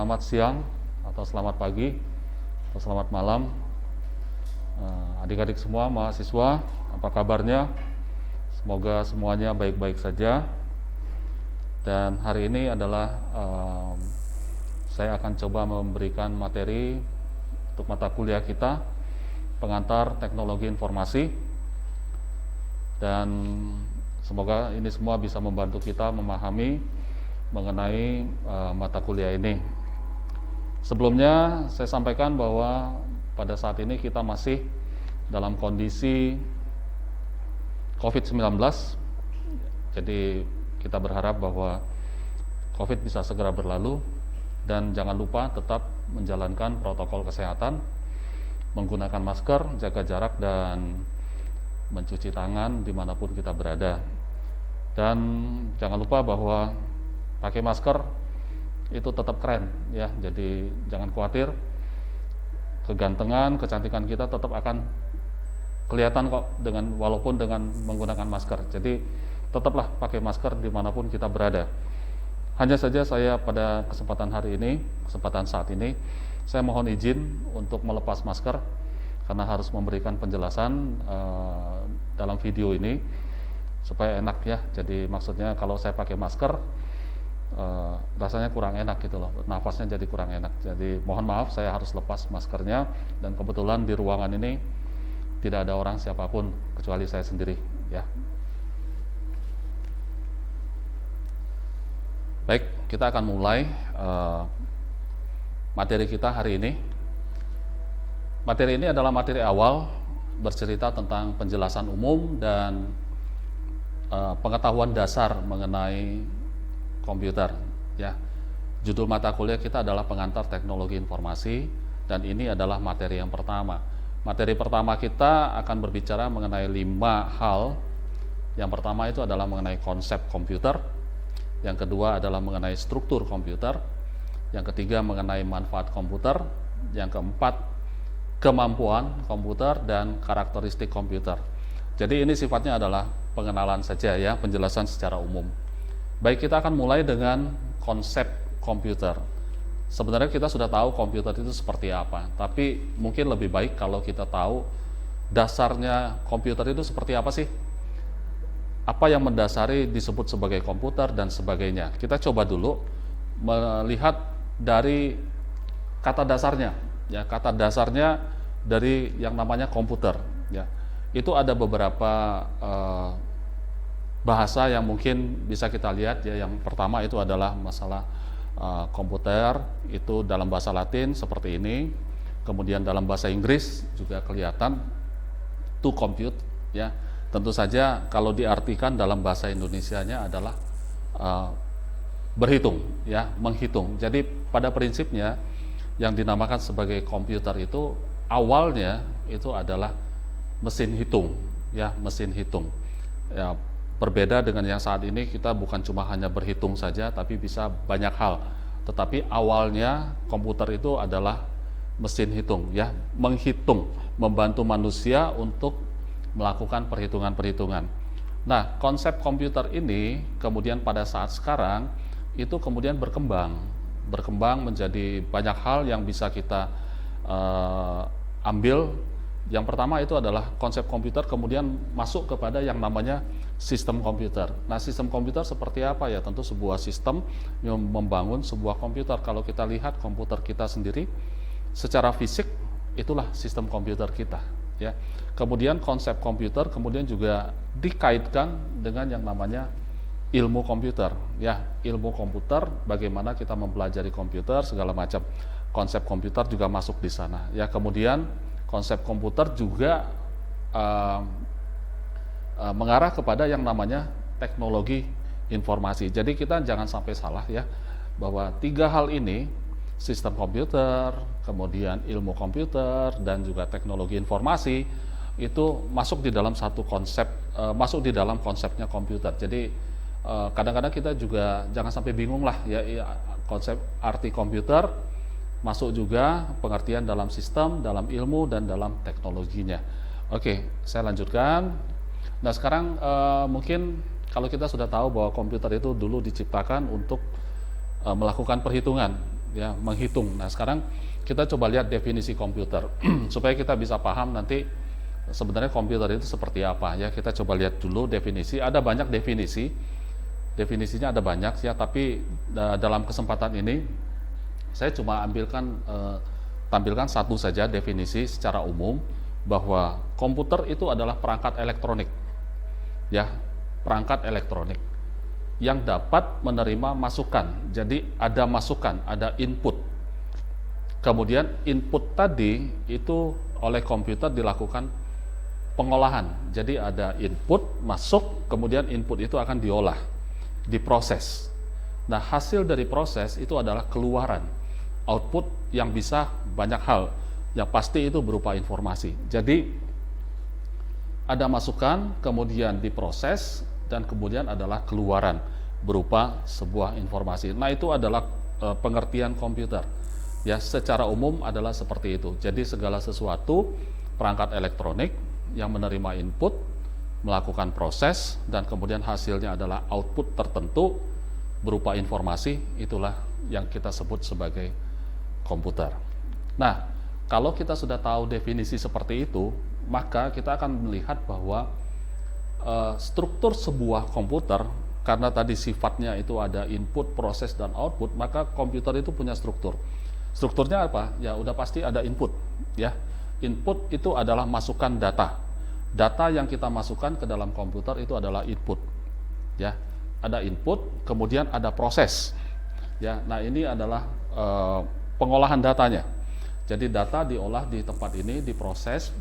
Selamat siang atau selamat pagi atau selamat malam adik-adik semua, mahasiswa, apa kabarnya? Semoga semuanya baik-baik saja. Dan hari ini adalah saya akan coba memberikan materi untuk mata kuliah kita, pengantar teknologi informasi, dan semoga ini semua bisa membantu kita memahami mengenai mata kuliah ini. Sebelumnya saya sampaikan bahwa pada saat ini kita masih dalam kondisi COVID-19, jadi kita berharap bahwa COVID bisa segera berlalu, dan jangan lupa tetap menjalankan protokol kesehatan, menggunakan masker, jaga jarak, dan mencuci tangan dimanapun kita berada. Dan jangan lupa bahwa pakai masker itu tetap keren ya, jadi jangan khawatir, kegantengan, kecantikan kita tetap akan kelihatan kok walaupun dengan menggunakan masker. Jadi tetaplah pakai masker dimanapun kita berada. Hanya saja saya pada kesempatan hari ini, kesempatan saat ini, saya mohon izin untuk melepas masker karena harus memberikan penjelasan dalam video ini supaya enak ya. Jadi maksudnya kalau saya pakai masker rasanya kurang enak gitu loh, nafasnya jadi kurang enak. Jadi mohon maaf, saya harus lepas maskernya, dan kebetulan di ruangan ini tidak ada orang siapapun kecuali saya sendiri ya. Baik, kita akan mulai materi kita hari ini. Materi ini adalah materi awal, bercerita tentang penjelasan umum dan pengetahuan dasar mengenai komputer ya. Judul mata kuliah kita adalah pengantar teknologi informasi, dan ini adalah materi yang pertama. Materi pertama kita akan berbicara mengenai 5 hal. Yang pertama itu adalah mengenai konsep komputer, yang kedua adalah mengenai struktur komputer, yang ketiga mengenai manfaat komputer, yang keempat kemampuan komputer dan karakteristik komputer. Jadi ini sifatnya adalah pengenalan saja ya, penjelasan secara umum. Baik, kita akan mulai dengan konsep komputer. Sebenarnya kita sudah tahu komputer itu seperti apa, tapi mungkin lebih baik kalau kita tahu dasarnya komputer itu seperti apa sih? Apa yang mendasari disebut sebagai komputer dan sebagainya. Kita coba dulu melihat dari kata dasarnya ya, kata dasarnya dari yang namanya komputer ya. Itu ada beberapa bahasa yang mungkin bisa kita lihat ya. Yang pertama itu adalah masalah komputer itu dalam bahasa Latin seperti ini, kemudian dalam bahasa Inggris juga kelihatan to compute ya. Tentu saja kalau diartikan dalam bahasa Indonesianya adalah berhitung ya, menghitung. Jadi pada prinsipnya yang dinamakan sebagai komputer itu awalnya itu adalah mesin hitung ya, mesin hitung ya. Berbeda dengan yang saat ini, kita bukan cuma hanya berhitung saja, tapi bisa banyak hal. Tetapi awalnya komputer itu adalah mesin hitung ya, menghitung, membantu manusia untuk melakukan perhitungan-perhitungan. Nah, konsep komputer ini kemudian pada saat sekarang itu kemudian berkembang menjadi banyak hal yang bisa kita ambil. Yang pertama itu adalah konsep komputer kemudian masuk kepada yang namanya sistem komputer. Nah, sistem komputer seperti apa ya? Tentu sebuah sistem yang membangun sebuah komputer. Kalau kita lihat komputer kita sendiri secara fisik, itulah sistem komputer kita ya. Kemudian konsep komputer kemudian juga dikaitkan dengan yang namanya ilmu komputer ya. Ilmu komputer, bagaimana kita mempelajari komputer, segala macam konsep komputer juga masuk di sana ya. Kemudian konsep komputer juga mengarah kepada yang namanya teknologi informasi. Jadi kita jangan sampai salah ya, bahwa 3 hal ini, sistem komputer, kemudian ilmu komputer, dan juga teknologi informasi, itu masuk di dalam satu konsep, masuk di dalam konsepnya komputer. Jadi kadang-kadang kita juga jangan sampai bingung lah ya, konsep arti komputer masuk juga pengertian dalam sistem, dalam ilmu, dan dalam teknologinya. Oke, saya lanjutkan. Nah, sekarang mungkin kalau kita sudah tahu bahwa komputer itu dulu diciptakan untuk melakukan perhitungan ya, menghitung. Nah, sekarang kita coba lihat definisi komputer supaya kita bisa paham nanti sebenarnya komputer itu seperti apa ya. Kita coba lihat dulu definisi. Ada banyak definisi, definisinya ada banyak ya, tapi dalam kesempatan ini saya cuma tampilkan satu saja definisi secara umum, bahwa komputer itu adalah perangkat elektronik ya, perangkat elektronik yang dapat menerima masukan. Jadi ada masukan, ada input. Kemudian input tadi itu oleh komputer dilakukan pengolahan. Jadi ada input masuk, kemudian input itu akan diolah, diproses. Nah, hasil dari proses itu adalah keluaran, output yang bisa banyak hal. Yang pasti itu berupa informasi. Jadi ada masukan, kemudian diproses, dan kemudian adalah keluaran berupa sebuah informasi. Nah, itu adalah pengertian komputer. Ya, secara umum adalah seperti itu. Jadi segala sesuatu perangkat elektronik yang menerima input, melakukan proses, dan kemudian hasilnya adalah output tertentu berupa informasi, itulah yang kita sebut sebagai komputer. Nah, kalau kita sudah tahu definisi seperti itu, maka kita akan melihat bahwa struktur sebuah komputer, karena tadi sifatnya itu ada input, proses, dan output, maka komputer itu punya struktur. Strukturnya apa? Ya udah pasti ada input ya. Input itu adalah masukan data. Data yang kita masukkan ke dalam komputer itu adalah input. Ya, ada input, kemudian ada proses. Ya, nah ini adalah pengolahan datanya. Jadi data diolah di tempat ini, diproses,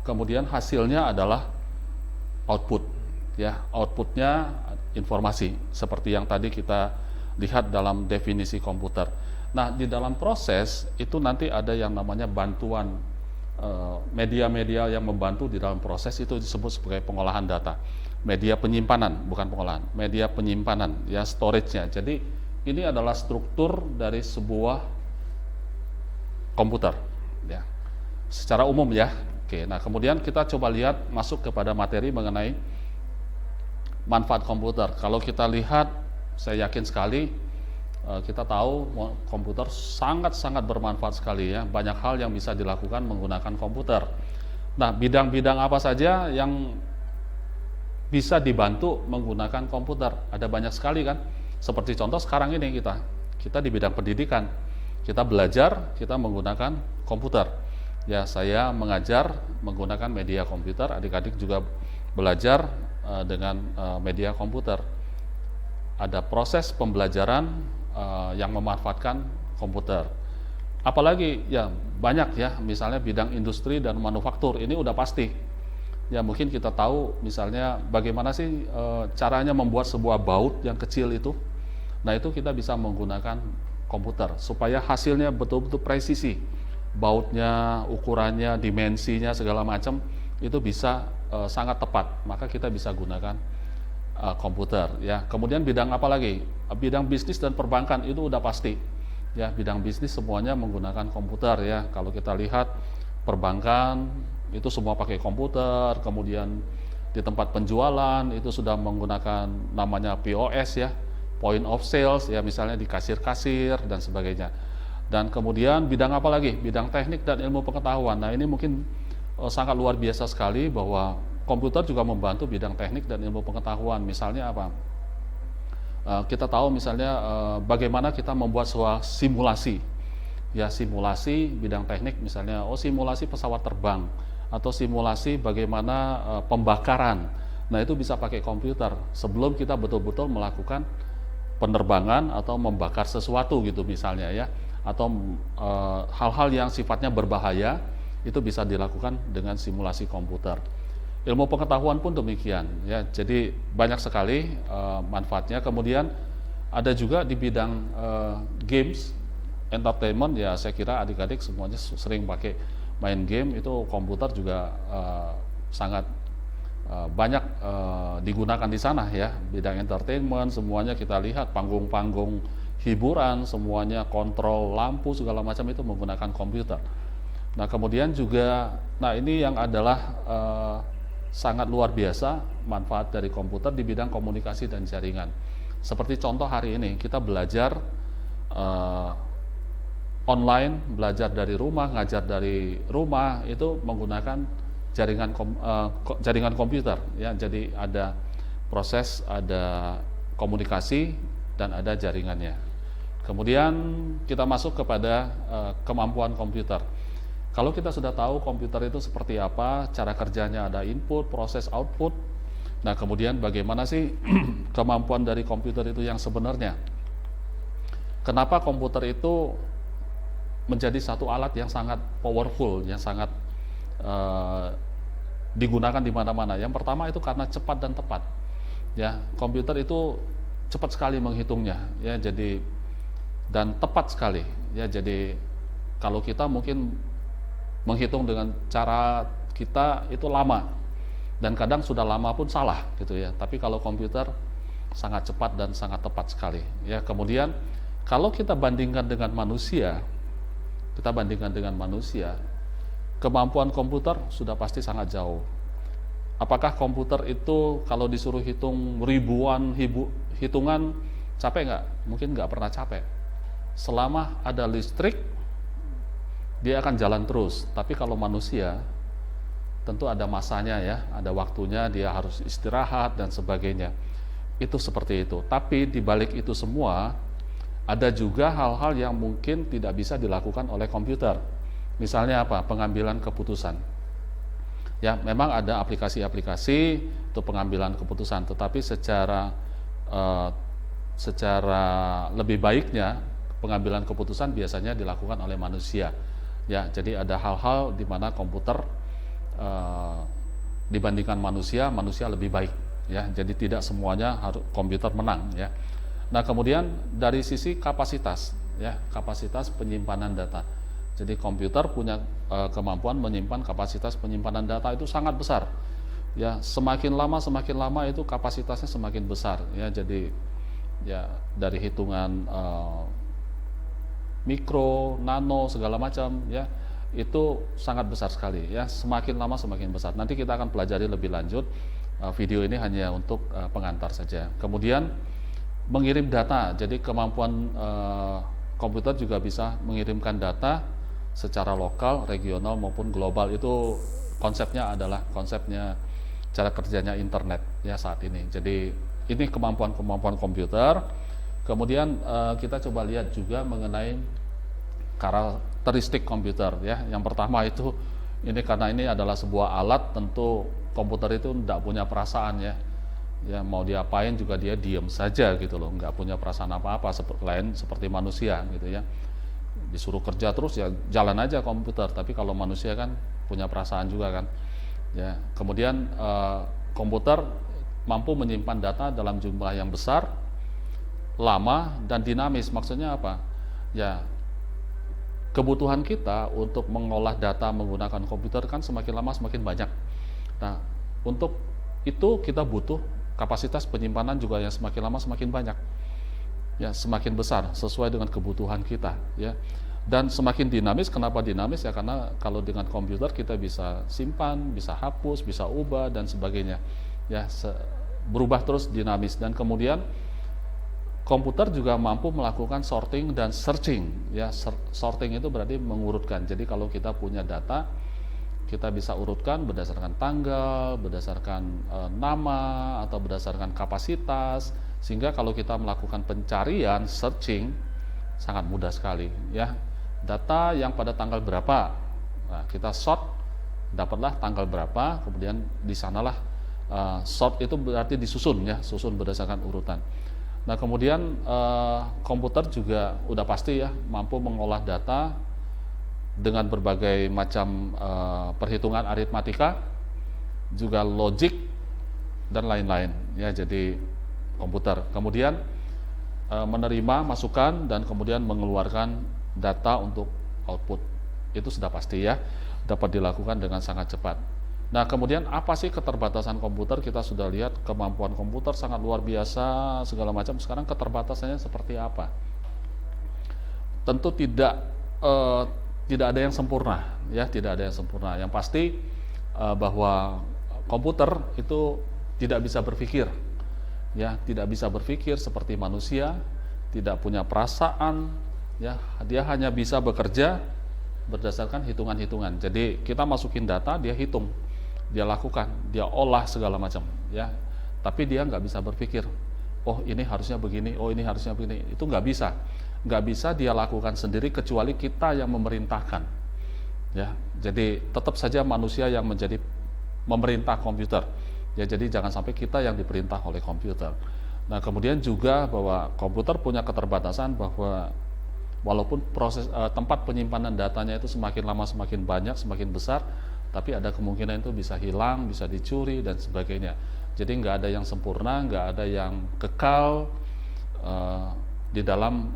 kemudian hasilnya adalah output. Ya, outputnya informasi seperti yang tadi kita lihat dalam definisi komputer. Nah, di dalam proses itu nanti ada yang namanya bantuan, media-media yang membantu di dalam proses itu disebut sebagai pengolahan data. Media penyimpanan, bukan pengolahan, media penyimpanan, ya, storage-nya. Jadi ini adalah struktur dari sebuah komputer, ya, secara umum ya. Oke, nah kemudian kita coba lihat masuk kepada materi mengenai manfaat komputer. Kalau kita lihat, saya yakin sekali kita tahu komputer sangat-sangat bermanfaat sekali ya. Banyak hal yang bisa dilakukan menggunakan komputer. Nah, bidang-bidang apa saja yang bisa dibantu menggunakan komputer? Ada banyak sekali kan. Seperti contoh sekarang ini kita di bidang pendidikan. Kita belajar, kita menggunakan komputer. Ya, saya mengajar menggunakan media komputer, adik-adik juga belajar dengan media komputer. Ada proses pembelajaran yang memanfaatkan komputer. Apalagi ya banyak ya, misalnya bidang industri dan manufaktur, ini udah pasti. Ya, mungkin kita tahu misalnya bagaimana sih caranya membuat sebuah baut yang kecil itu. Nah, itu kita bisa menggunakan komputer supaya hasilnya betul-betul presisi. Bautnya, ukurannya, dimensinya, segala macam itu bisa sangat tepat. Maka kita bisa gunakan komputer ya. Kemudian bidang apa lagi? Bidang bisnis dan perbankan itu udah pasti. Ya, bidang bisnis semuanya menggunakan komputer ya. Kalau kita lihat perbankan itu semua pakai komputer, kemudian di tempat penjualan itu sudah menggunakan namanya POS ya, point of sales ya, misalnya di kasir-kasir dan sebagainya. Dan kemudian bidang apa lagi? Bidang teknik dan ilmu pengetahuan. Nah, ini mungkin sangat luar biasa sekali bahwa komputer juga membantu bidang teknik dan ilmu pengetahuan. Misalnya apa? Kita tahu misalnya bagaimana kita membuat sebuah simulasi. Ya, simulasi bidang teknik misalnya, simulasi pesawat terbang atau simulasi bagaimana pembakaran. Nah, itu bisa pakai komputer sebelum kita betul-betul melakukan penerbangan atau membakar sesuatu gitu misalnya ya. Atau hal-hal yang sifatnya berbahaya itu bisa dilakukan dengan simulasi komputer. Ilmu pengetahuan pun demikian ya. Jadi banyak sekali manfaatnya. Kemudian ada juga di bidang games, entertainment ya. Saya kira adik-adik semuanya sering pakai main game, itu komputer juga sangat banyak digunakan di sana ya. Bidang entertainment semuanya kita lihat, panggung-panggung hiburan semuanya, kontrol lampu segala macam itu menggunakan komputer. Nah, kemudian juga, nah ini yang adalah sangat luar biasa manfaat dari komputer di bidang komunikasi dan jaringan. Seperti contoh hari ini kita belajar eh, online, belajar dari rumah, ngajar dari rumah, itu menggunakan jaringan komputer ya. Jadi ada proses, ada komunikasi dan ada jaringannya. Kemudian kita masuk kepada kemampuan komputer. Kalau kita sudah tahu komputer itu seperti apa, cara kerjanya, ada input, proses, output. Nah, kemudian bagaimana sih kemampuan dari komputer itu yang sebenarnya? Kenapa komputer itu menjadi satu alat yang sangat powerful, yang sangat digunakan di mana-mana? Yang pertama itu karena cepat dan tepat. Ya, komputer itu cepat sekali menghitungnya, ya, jadi dan tepat sekali, ya. Jadi kalau kita mungkin menghitung dengan cara kita itu lama dan kadang sudah lama pun salah gitu ya. Tapi kalau komputer sangat cepat dan sangat tepat sekali ya. Kemudian kalau kita bandingkan dengan manusia, kemampuan komputer sudah pasti sangat jauh. Apakah komputer itu kalau disuruh hitung ribuan hitungan capek nggak? Mungkin nggak pernah capek. Selama ada listrik, dia akan jalan terus. Tapi kalau manusia, tentu ada masanya ya, ada waktunya, dia harus istirahat dan sebagainya. Itu seperti itu. Tapi di balik itu semua, ada juga hal-hal yang mungkin tidak bisa dilakukan oleh komputer. Misalnya apa? Pengambilan keputusan. Ya, memang ada aplikasi-aplikasi untuk pengambilan keputusan, tetapi secara lebih baiknya pengambilan keputusan biasanya dilakukan oleh manusia. Ya, jadi ada hal-hal di mana komputer dibandingkan manusia lebih baik. Ya, jadi tidak semuanya harus komputer menang. Ya. Nah, kemudian dari sisi kapasitas, ya, kapasitas penyimpanan data. Jadi komputer punya kemampuan menyimpan, kapasitas penyimpanan data itu sangat besar. Ya, semakin lama itu kapasitasnya semakin besar. Ya, jadi ya dari hitungan mikro, nano, segala macam ya, itu sangat besar sekali ya, semakin lama semakin besar. Nanti kita akan pelajari lebih lanjut. Video ini hanya untuk pengantar saja. Kemudian mengirim data, jadi kemampuan komputer juga bisa mengirimkan data secara lokal, regional maupun global. Itu konsepnya adalah cara kerjanya internet ya saat ini. Jadi ini kemampuan komputer. Kemudian kita coba lihat juga mengenai karakteristik komputer ya. Yang pertama itu ini karena ini adalah sebuah alat, tentu komputer itu tidak punya perasaan ya. Ya mau diapain juga dia diam saja gitu loh, nggak punya perasaan apa-apa seperti manusia gitu ya. Disuruh kerja terus ya jalan aja komputer, tapi kalau manusia kan punya perasaan juga kan. Ya, kemudian komputer mampu menyimpan data dalam jumlah yang besar, lama dan dinamis. Maksudnya apa? Ya, kebutuhan kita untuk mengolah data menggunakan komputer kan semakin lama semakin banyak. Nah, untuk itu kita butuh kapasitas penyimpanan juga yang semakin lama semakin banyak. Ya, semakin besar sesuai dengan kebutuhan kita ya. Dan semakin dinamis. Kenapa dinamis? Ya karena kalau dengan komputer kita bisa simpan, bisa hapus, bisa ubah dan sebagainya. Ya, berubah terus, dinamis. Dan kemudian komputer juga mampu melakukan sorting dan searching. Ya, sorting itu berarti mengurutkan. Jadi kalau kita punya data, kita bisa urutkan berdasarkan tanggal, berdasarkan nama atau berdasarkan kapasitas, sehingga kalau kita melakukan pencarian, searching sangat mudah sekali ya. Data yang pada tanggal berapa, nah, kita sort, dapatlah tanggal berapa, kemudian di sanalah sort itu berarti disusun ya, susun berdasarkan urutan. Nah, kemudian komputer juga udah pasti ya mampu mengolah data dengan berbagai macam perhitungan aritmatika, juga logik dan lain-lain ya. Jadi komputer kemudian menerima masukan dan kemudian mengeluarkan data untuk output, itu sudah pasti ya, dapat dilakukan dengan sangat cepat. Nah, kemudian apa sih keterbatasan komputer? Kita sudah lihat kemampuan komputer sangat luar biasa segala macam. Sekarang keterbatasannya seperti apa? Tentu tidak ada yang sempurna ya, tidak ada yang sempurna. Yang pasti bahwa komputer itu tidak bisa berpikir ya, tidak bisa berpikir seperti manusia, tidak punya perasaan, ya, dia hanya bisa bekerja berdasarkan hitungan-hitungan. Jadi kita masukin data, dia hitung, dia lakukan, dia olah segala macam, ya. Tapi dia nggak bisa berpikir, oh ini harusnya begini, oh ini harusnya begini. Itu nggak bisa dia lakukan sendiri kecuali kita yang memerintahkan, ya. Jadi tetap saja manusia yang menjadi memerintah komputer, ya. Jadi jangan sampai kita yang diperintah oleh komputer. Nah, kemudian juga bahwa komputer punya keterbatasan bahwa walaupun tempat penyimpanan datanya itu semakin lama semakin banyak, semakin besar, tapi ada kemungkinan itu bisa hilang, bisa dicuri dan sebagainya. Jadi nggak ada yang sempurna, nggak ada yang kekal di dalam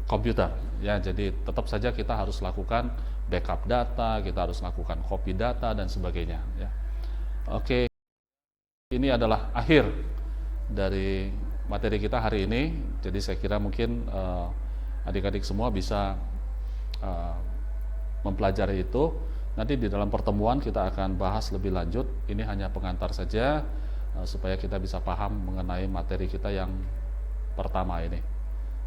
komputer, ya. Jadi tetap saja kita harus lakukan backup data, kita harus lakukan copy data dan sebagainya, ya. Oke, ini adalah akhir dari materi kita hari ini. Jadi saya kira mungkin adik-adik semua bisa mempelajari itu. Nanti di dalam pertemuan kita akan bahas lebih lanjut. Ini hanya pengantar saja supaya kita bisa paham mengenai materi kita yang pertama ini.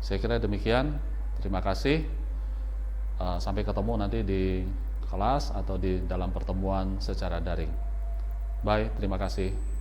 Saya kira demikian. Terima kasih. Sampai ketemu nanti di kelas atau di dalam pertemuan secara daring. Bye, terima kasih.